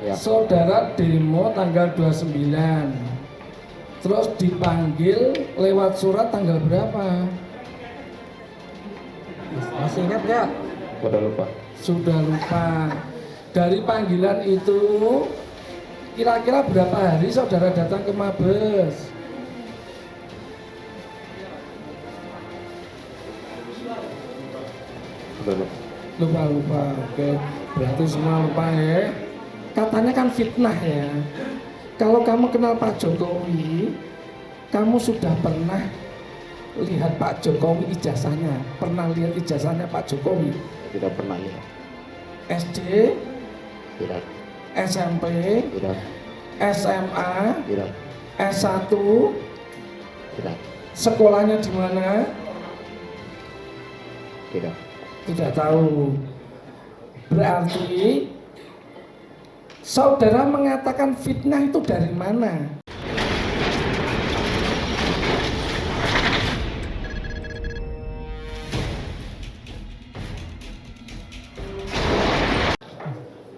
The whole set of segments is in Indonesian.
Ya. Saudara demo tanggal 29. Terus dipanggil lewat surat tanggal berapa? Masih ingat nggak? Udah lupa. Sudah lupa. Dari panggilan itu kira-kira berapa hari saudara datang ke Mabes? Udah lupa. Lupa. Oke, berarti semua lupa ya. Katanya kan fitnah ya. Kalau kamu kenal Pak Jokowi, kamu sudah pernah lihat Pak Jokowi ijazahnya? Pernah lihat ijazahnya Pak Jokowi? Tidak pernah lihat. SD, Tidak. SMP, Tidak. SMA, Tidak. S1, Tidak. sekolahnya di mana? Tidak. Tidak tahu. Berarti saudara mengatakan fitnah itu dari mana?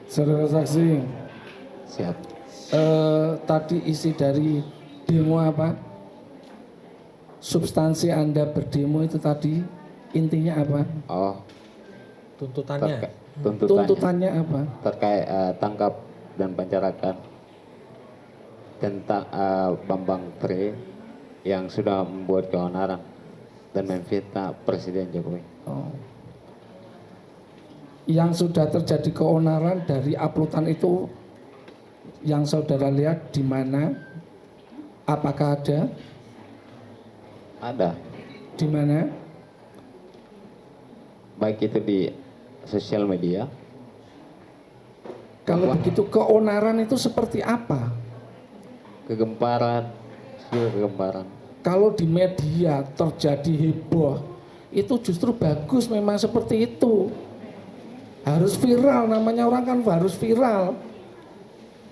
Saudara saksi, Siap. tadi isi dari demo apa? Substansi Anda berdemo itu tadi intinya apa? Oh, Tuntutannya. Tuntutannya apa? terkait tangkap dan pencerahan tentang Bambang Tri yang sudah membuat keonaran dan memfitnah Presiden Jokowi. Oh. Yang sudah terjadi keonaran dari uploadan itu yang saudara lihat di mana? Apakah ada? Ada, Di mana? baik itu di sosial media. Kalau begitu keonaran itu seperti apa? Kegemparan, sudah kegemparan. Kalau di media terjadi heboh, itu justru bagus memang seperti itu. Harus viral, namanya orang kan harus viral.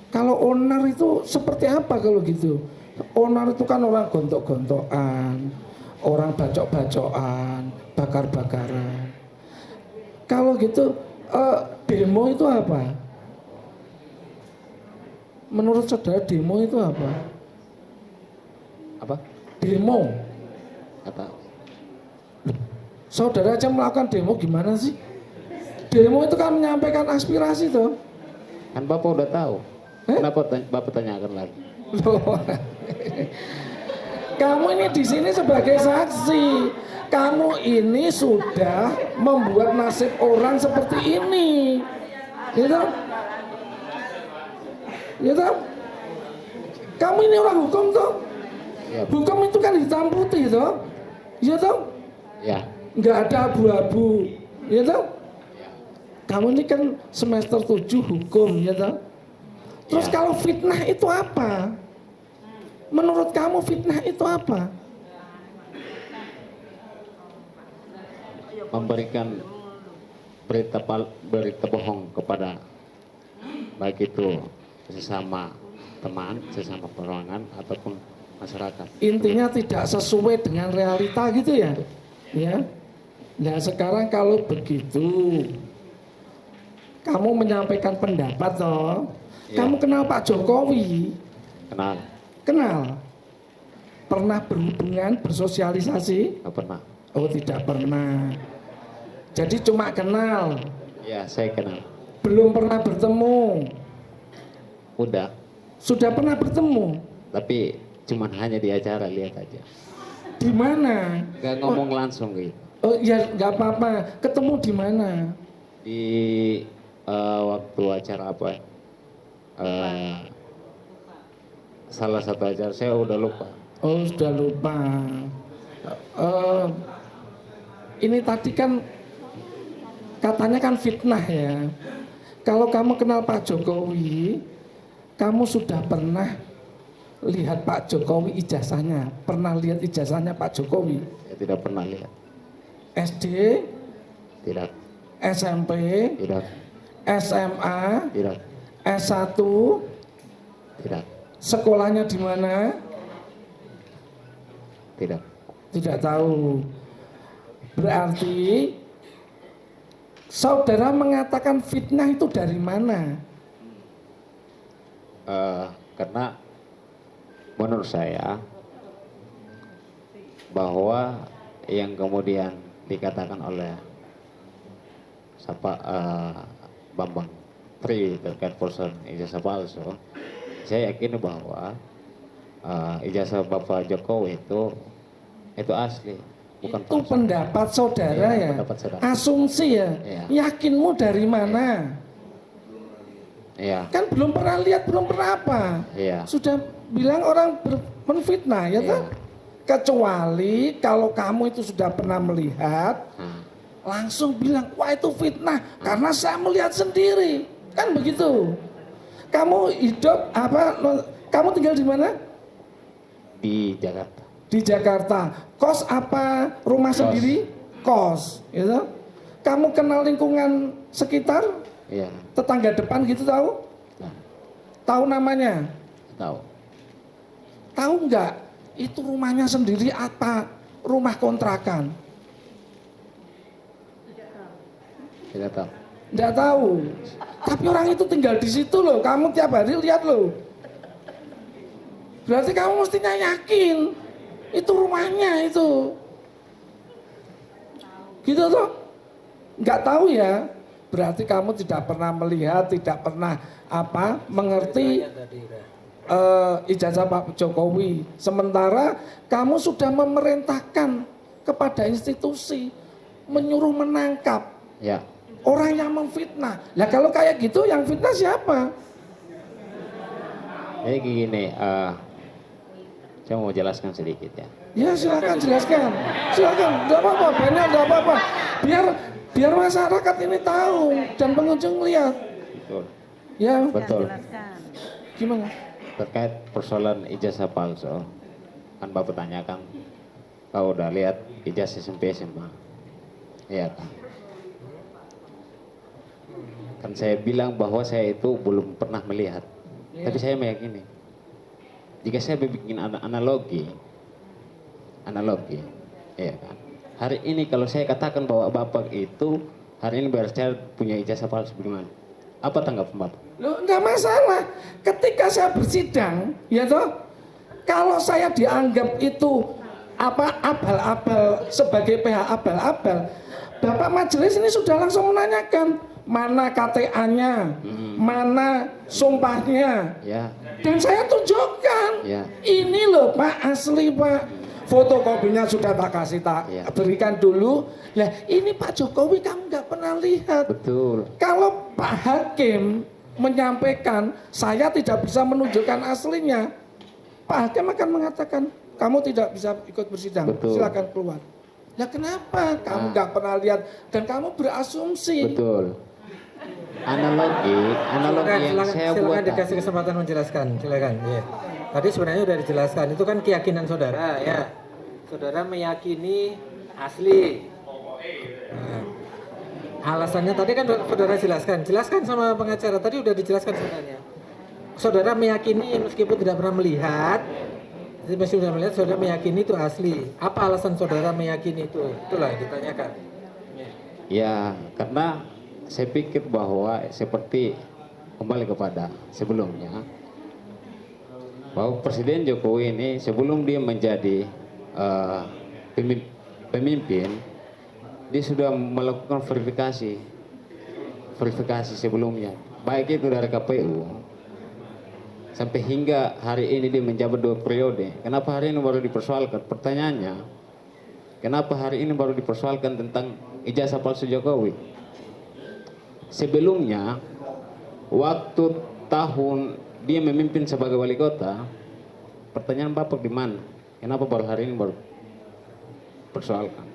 Kalau onar itu seperti apa kalau gitu? Onar itu kan orang gontok-gontokan, orang bacok-bacokan, bakar-bakaran. Kalau gitu demo itu apa? Menurut saudara demo itu apa? Apa? Demo. Kata Saudara aja melakukan demo gimana sih? Demo itu kan menyampaikan aspirasi toh. kan Bapak udah tahu. Kenapa Bapak tanyakan lagi? Loh. Kamu ini di sini sebagai saksi. Kamu ini sudah membuat nasib orang seperti ini. Gitu? Gitu? Kamu ini orang hukum toh? Ya. Hukum itu kan hitam putih toh? Iya toh? Ya. Nggak ada abu-abu. Iya toh? Kamu ini kan semester 7 hukum, ya toh? Terus Ya. kalau fitnah itu apa? Menurut kamu fitnah itu apa? Memberikan berita bohong kepada baik itu sesama teman, sesama perorangan ataupun masyarakat. Intinya tidak sesuai dengan realita gitu ya? Ya. Nah sekarang kalau begitu, kamu menyampaikan pendapat toh? Ya. Kamu kenal Pak Jokowi? Kenal? Kenal? Pernah berhubungan, bersosialisasi? Nggak pernah. Oh tidak pernah. Jadi cuma kenal, Ya, saya kenal. belum pernah bertemu. Udah, Sudah pernah bertemu? tapi cuman hanya di acara, lihat aja. Di mana? Nggak ngomong langsung gitu. Oh ya nggak apa-apa. Ketemu di mana? Di waktu acara apa? Salah satu acara, saya udah lupa. Oh sudah lupa. Ini tadi kan katanya kan fitnah ya. Kalau kamu kenal Pak Jokowi, kamu sudah pernah lihat Pak Jokowi ijazahnya? Pernah lihat ijazahnya Pak Jokowi? Saya tidak pernah lihat. SD, Tidak. SMP, Tidak. SMA, Tidak. S1, Tidak. sekolahnya di mana? Tidak. Tidak tahu. Berarti saudara mengatakan fitnah itu dari mana? karena menurut saya bahwa yang kemudian dikatakan oleh Bambang Tri terkait person ijazah palsu, saya yakin bahwa ijazah Bapak Jokowi itu asli, bukan Itu palsu. pendapat saudara Iya, ya, pendapat saudara. asumsi ya. Iya. Yakinmu dari mana? Iya, Kan belum pernah lihat, belum pernah apa. iya, Sudah bilang orang menfitnah ya Iya. kan? Kecuali kalau kamu itu sudah pernah melihat, langsung bilang, wah itu fitnah karena saya melihat sendiri. Kan begitu. Kamu hidup kamu tinggal di mana? di Jakarta. Di Jakarta. Kos apa? Rumah Kos. sendiri? Kos, gitu. Kamu kenal lingkungan sekitar? Iya, Tetangga depan gitu tahu? nah, Tahu namanya? tahu. Tahu nggak? Itu rumahnya sendiri apa rumah kontrakan? Tidak tahu. Nggak tahu. Tapi orang itu tinggal di situ loh. Kamu tiap hari lihat loh. Berarti kamu mestinya yakin itu rumahnya itu. Gitu tuh. Nggak tahu ya. Berarti kamu tidak pernah melihat, tidak pernah mengerti ijazah Pak Jokowi. Sementara kamu sudah memerintahkan kepada institusi menyuruh menangkap Ya, orang yang memfitnah. Lah kalau kayak gitu yang fitnah siapa? jadi gini, saya mau jelaskan sedikit ya. Ya silakan jelaskan. Silakan, enggak apa-apa, banyak enggak apa-apa. Biar masyarakat ini tahu dan pengunjung lihat. Betul, Ya, betul. gimana? Terkait persoalan ijazah palsu, kan Bapak tanyakan, kau udah lihat ijazah SMP SMA? Iya kan? Kan saya bilang bahwa saya itu belum pernah melihat, tapi saya meyakini. Jika saya bikin analogi, iya kan? Hari ini kalau saya katakan bahwa Bapak itu hari ini berbicara punya ijazah palsu, bagaimana? Apa tanggapan Bapak? Loh, enggak masalah. Ketika saya bersidang, ya toh, kalau saya dianggap itu abal-abal sebagai pihak abal-abal, Bapak majelis ini sudah langsung menanyakan mana KTA-nya, mana sumpahnya, Ya, dan saya tunjukkan. ya, Ini loh Pak, asli Pak. Fotokopinya sudah tak kasih, Ya. berikan dulu. Lah ini Pak Jokowi kamu nggak pernah lihat. betul. Kalau Pak Hakim menyampaikan saya tidak bisa menunjukkan aslinya, Pak Hakim akan mengatakan kamu tidak bisa ikut bersidang, Betul. silakan keluar. Nah kenapa kamu nggak pernah lihat dan kamu berasumsi? Betul. Analogi yang saya buat silakan dikasih kesempatan menjelaskan, silakan. Ya. Tadi sebenarnya sudah dijelaskan, itu kan keyakinan saudara, ya. Saudara meyakini asli. Nah, alasannya tadi kan saudara jelaskan sama pengacara, tadi sudah dijelaskan sebenarnya. Saudara meyakini meskipun tidak pernah melihat, meskipun sudah melihat, saudara meyakini itu asli. Apa alasan saudara meyakini itu? Itulah yang ditanyakan. Ya. Ya, karena saya pikir bahwa seperti kembali kepada sebelumnya, bahwa Presiden Jokowi ini sebelum dia menjadi pemimpin, dia sudah melakukan verifikasi sebelumnya, baik itu dari KPU sampai hingga hari ini dia menjabat 2 periode. Kenapa hari ini baru dipersoalkan? Pertanyaannya, kenapa hari ini baru dipersoalkan tentang ijazah palsu Jokowi? Sebelumnya, waktu tahun dia memimpin sebagai wali kota, pertanyaan Bapak di mana? Kenapa baru hari ini baru persoalkan?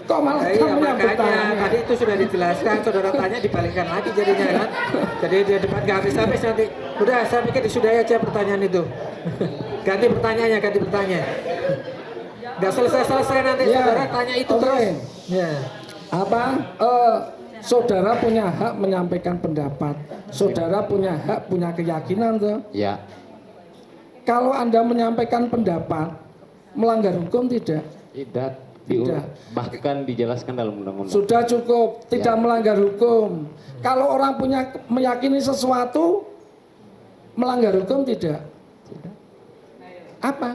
Kok malah Iya, kamu yang makanya bertanya? tadi itu sudah dijelaskan, saudara tanya dibalikkan lagi jadinya kan. Jadi dia debat gak habis-habis nanti. Udah, saya pikir disudahi aja pertanyaan itu. Ganti pertanyaannya, ganti pertanyaan. Gak selesai-selesai nanti Ya, saudara tanya itu oke. terus. Ya. Saudara punya hak menyampaikan pendapat. Saudara punya hak, punya keyakinan tuh. Ya, Kalau Anda menyampaikan pendapat, melanggar hukum tidak? tidak. Tidak. Bahkan dijelaskan dalam undang-undang. Sudah cukup, tidak Ya. melanggar hukum. Kalau orang punya meyakini sesuatu, Melanggar hukum tidak? Tidak. Apa?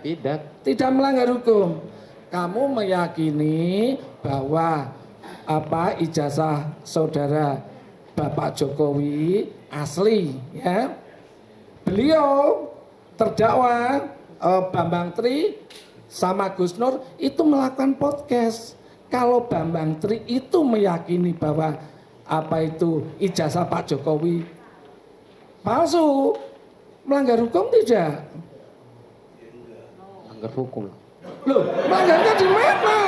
Tidak. Tidak melanggar hukum. Kamu meyakini bahwa ijazah saudara Bapak Jokowi asli, ya. Beliau terdakwa Bambang Tri sama Gus Nur itu melakukan podcast. Kalau Bambang Tri itu meyakini bahwa ijazah Pak Jokowi palsu, melanggar hukum tidak? Melanggar hukum. Loh, melanggarnya di mana?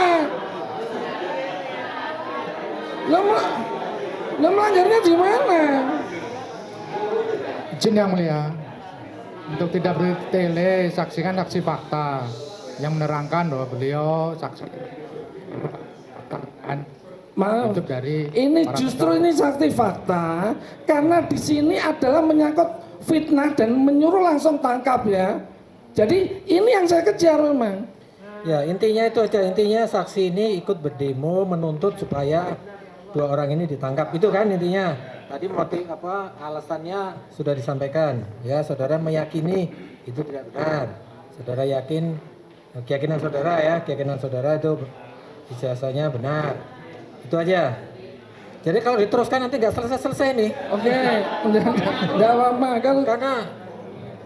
Loh, melanggarnya di mana? Izin Yang Mulia, untuk tidak bertele, saksikan saksi fakta yang menerangkan bahwa beliau saksi Maaf, untuk dari ini para justru terdakwa. ini saksi fakta karena di sini adalah menyangkut fitnah dan menyuruh langsung tangkap ya. Jadi ini yang saya kejar memang. Ya intinya itu aja, intinya saksi ini ikut berdemo menuntut supaya dua orang ini ditangkap, itu kan intinya. Tadi motif alasannya sudah disampaikan, ya saudara meyakini itu tidak benar. Saudara yakin, keyakinan saudara itu ijazahnya benar. Itu aja. Jadi kalau diteruskan nanti nggak selesai nih. Oke, nggak apa-apa. Karena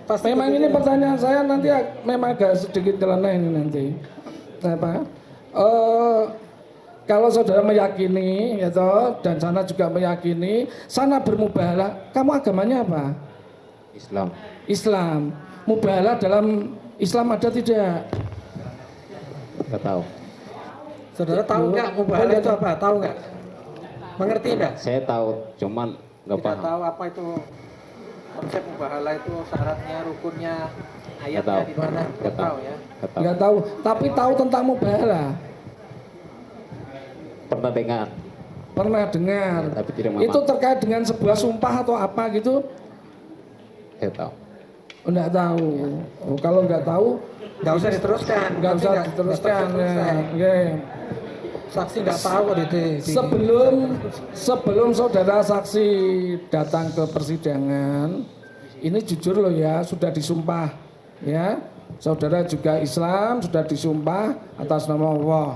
pasti Memang ini pertanyaan saya nanti memang agak sedikit nyeleneh ini nanti. Kalau saudara meyakini, ya toh, dan sana juga meyakini, sana bermubahalah. Kamu agamanya apa? Islam. Islam. Mubahalah dalam Islam ada tidak? Nggak tahu. saudara tahu nggak mubahalah itu apa? Tahu nggak? Mengerti nggak? Saya tahu, cuman nggak Tidak paham. tahu apa itu konsep mubahalah itu, syaratnya, rukunnya, Nggak ayatnya tahu. di mana? Nggak Nggak tahu tahu. ya. Nggak tahu. Enggak tahu, tapi tahu tentang mubahalah. Pernah dengar. Pernah dengar. Ya, tapi tidak memahami. Itu terkait dengan sebuah sumpah atau apa gitu? Saya tahu. Enggak tahu. Oh, kalau enggak tahu, Nggak usah diteruskan. enggak Nanti usah nggak diteruskan. selesai. Ya. Saksi nggak tahu kok di Sebelum saudara saksi datang ke persidangan, ini jujur loh ya, sudah disumpah ya. Saudara juga Islam, sudah disumpah atas nama Allah.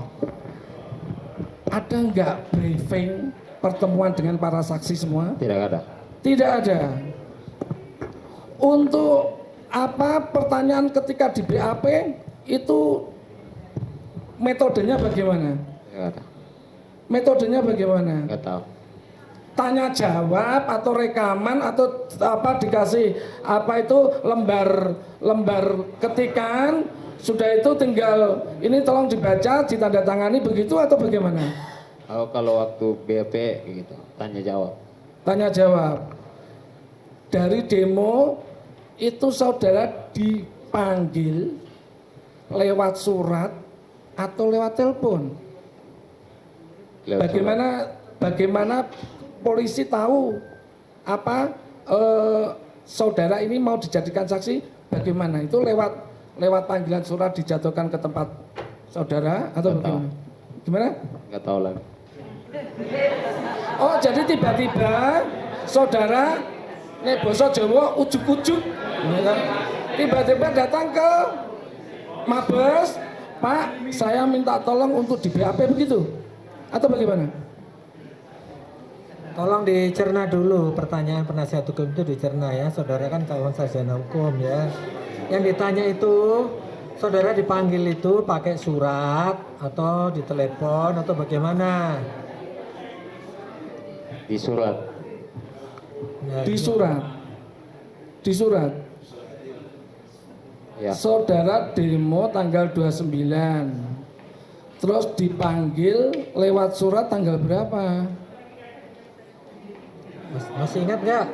Ada nggak briefing pertemuan dengan para saksi semua? Tidak ada. Tidak ada. Untuk apa pertanyaan ketika di BAP itu metodenya bagaimana? Tidak ada. Metodenya bagaimana? Nggak tahu. Tanya jawab atau rekaman atau apa dikasih apa itu lembar ketikan, sudah itu tinggal ini tolong dibaca ditandatangani begitu atau bagaimana? Kalau waktu BAP gitu, tanya jawab. Tanya jawab. Dari demo itu saudara dipanggil lewat surat atau lewat telepon. Lewat Bagaimana polisi tahu apa saudara ini mau dijadikan saksi? Bagaimana? Itu lewat panggilan surat dijatuhkan ke tempat saudara atau Nggak tahu. bagaimana? Gimana? Nggak tahu lagi. Oh, jadi tiba-tiba saudara nek basa Jawa ujuk-ujuk ya kan? Tiba-tiba datang ke Mabes, Pak, saya minta tolong untuk di BAP begitu? Atau bagaimana? Tolong dicerna dulu pertanyaan penasihat hukum itu, dicerna ya. Saudara kan calon sarjana hukum ya. Yang ditanya itu saudara dipanggil itu pakai surat atau di telepon atau bagaimana? Di surat. Ya, Di surat. Di surat. Ya. Saudara demo tanggal 29. Terus dipanggil lewat surat tanggal berapa? Masih ingat nggak?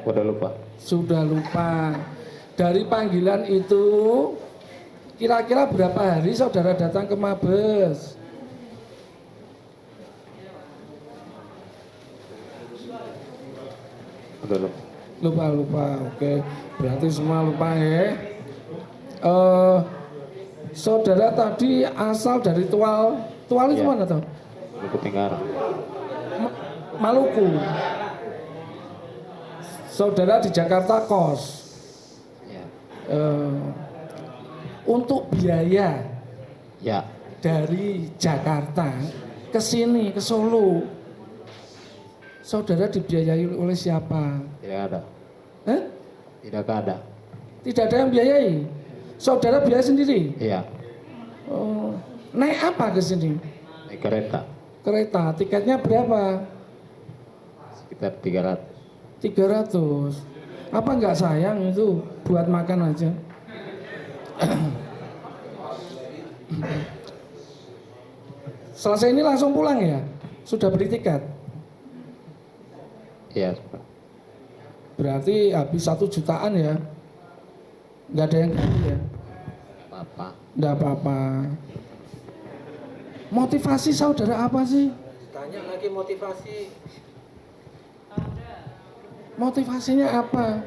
Udah lupa. Sudah lupa. Dari panggilan itu kira-kira berapa hari saudara datang ke Mabes? Udah lupa. Lupa. Oke. Berarti semua lupa ya. Saudara tadi asal dari Tual itu Ya. mana tuh? Maluku Tenggara. Maluku. saudara di Jakarta kos. Ya. Untuk biaya Ya. dari Jakarta ke sini, ke Solo, saudara dibiayai oleh siapa? Tidak ada. Hah? Tidak ada. Tidak ada yang biayai. Saudara biaya sendiri. Iya. Oh, naik apa ke sini? Naik kereta Kereta. Tiketnya berapa? sekitar 300. 300. Apa nggak sayang itu buat makan aja? Selesai ini langsung pulang ya? Sudah beli tiket? Iya. Berarti habis 1 jutaan ya? Nggak ada yang ganti ya? Apa? Nggak apa-apa. Motivasi saudara apa sih? Tanya lagi motivasi. Motivasinya apa?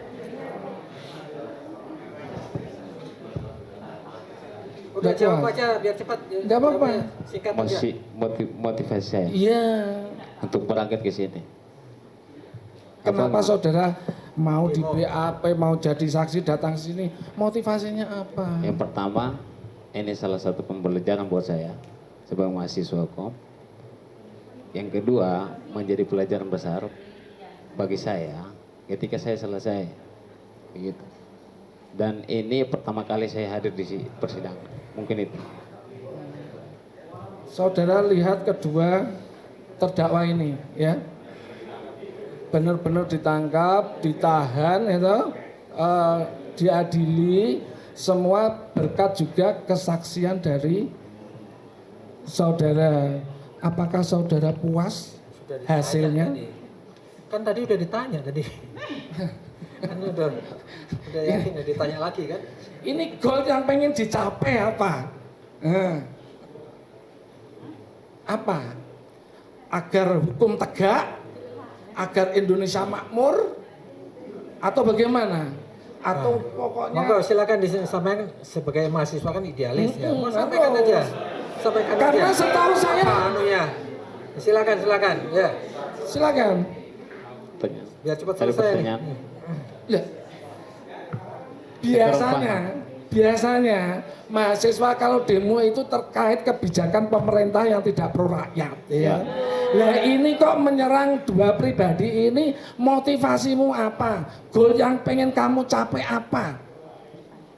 Udah Nggak jawab kuat. aja biar cepat. Nggak apa-apa. Jawabnya singkat aja. Masih motivasi saya Iya. untuk berangkat ke sini. Kenapa Apa- saudara mau di BAP, mau jadi saksi datang sini? Motivasinya apa? Yang pertama, ini salah satu pembelajaran buat saya sebagai mahasiswa hukum. Yang kedua, menjadi pelajaran besar bagi saya ketika saya selesai. Begitu. Dan ini pertama kali saya hadir di persidangan. Mungkin itu. Saudara lihat kedua terdakwa ini, ya, benar-benar ditangkap, ditahan, itu, diadili, semua berkat juga kesaksian dari saudara. Apakah saudara puas Sudah ditanya hasilnya? tadi. Kan tadi udah ditanya tadi. Kan udah yakin udah ditanya lagi kan? Ini goal yang pengen dicapai apa? Apa? Agar hukum tegak, agar Indonesia makmur, atau bagaimana? Atau pokoknya Monggo silakan disampaikan sebagai mahasiswa kan idealis ya. Mau Mm-mm, sampaikan betul. aja. Sampaikan Karena aja. setahu saya, Apa anunya? Silakan ya. silakan. Pertanyaan. Biar cepat Ada selesai. nih. pertanyaan? Ya. Biasanya mahasiswa kalau demo itu terkait kebijakan pemerintah yang tidak pro rakyat, ya. Nah ini kok menyerang dua pribadi ini, motivasimu apa? Goal yang pengen kamu capai apa?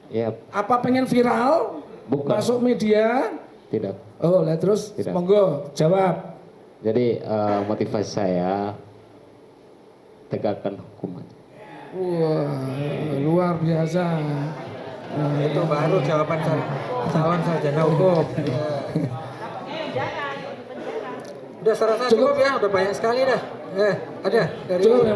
Ya, Apa pengen viral? Bukan. Masuk media? tidak. Oh, lah terus Tidak. monggo jawab. Jadi motivasi saya tegakkan hukum. Wah, luar biasa. Nah, Itu baru jawaban calon sarjana hukum. Udah saya rasa Cukup. cukup ya, udah banyak sekali dah. Ada dari Cukup ya,